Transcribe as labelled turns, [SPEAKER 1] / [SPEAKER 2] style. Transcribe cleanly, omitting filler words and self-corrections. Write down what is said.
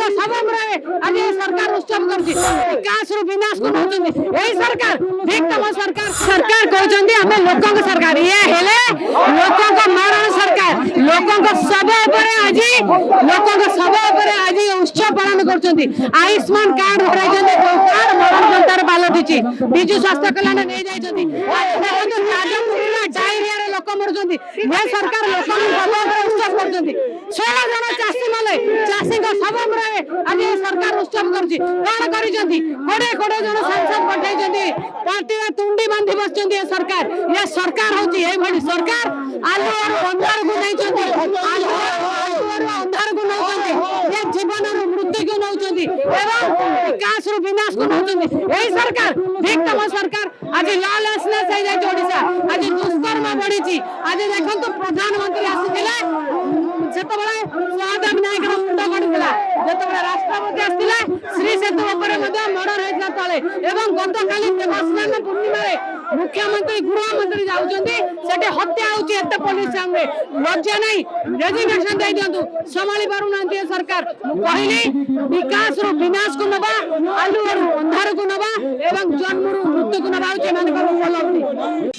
[SPEAKER 1] सबरे आज सरकार उत्सव करछि विकास रु विनाश को नउछन्ती एई सरकार देखतम सरकार कहउछन्ती हमें लोकन सरकार ये हेले लोकन को मारण सरकार लोकन को सब ऊपर आज उत्सव पालन करछन्ती आयुष्मान कार्ड धराइछन्ती कार्ड मरण जनतार बालटिछि बिजु स्वास्थ्य कल्याण नै जाइछन्ती डायरिया रे लोक मरछन्ती ये सरकार लोकन सब ऊपर उत्सव करछन्ती 16 जन चासी माले चासी को सब ऊपर आज सरकार उत्सव करछि कोन करिछन्ती कोडे जन सांसद पठाइछन्ती पार्टी रे तुंडी बांधी बसछन्ती ये सरकार होछि ए भली सरकार आलू और अंधार को नैछन्ती आलू और अंधार को नैछन्ती ये जीवन और मृत्यु को नौछन्ती एवं विकास रु विनाश को नौछन्ती एई सरकार देखतम सरकार आज लॉलेसनेस हे जाय ओडिसा आज दुष्कर्म बढ़िछि आज देखंतु प्रधानमंत्री आसीथिले जेतबेले स्वागत नायक मुंड गडिला जेतबेले राष्ट्रपति आसीथिले श्री सेतु ऊपर मध्ये मर्डर हेतला तळे एवं गतकाली देवस्नान पूर्णिमा रे मुख्यमंत्री गृहमंत्री जाउछन्ती सेटे हत्या होछि एते पुलिस सामने लज्जा नै रेजिग्नेशन दे दियंतु संभाली पारु नांती सरकार कहली विकास रु विनाश को नबा आलू और अंधार को नबा एवं जन्म रु मृत्यु को नबा होछि मानकर उपलब्धि।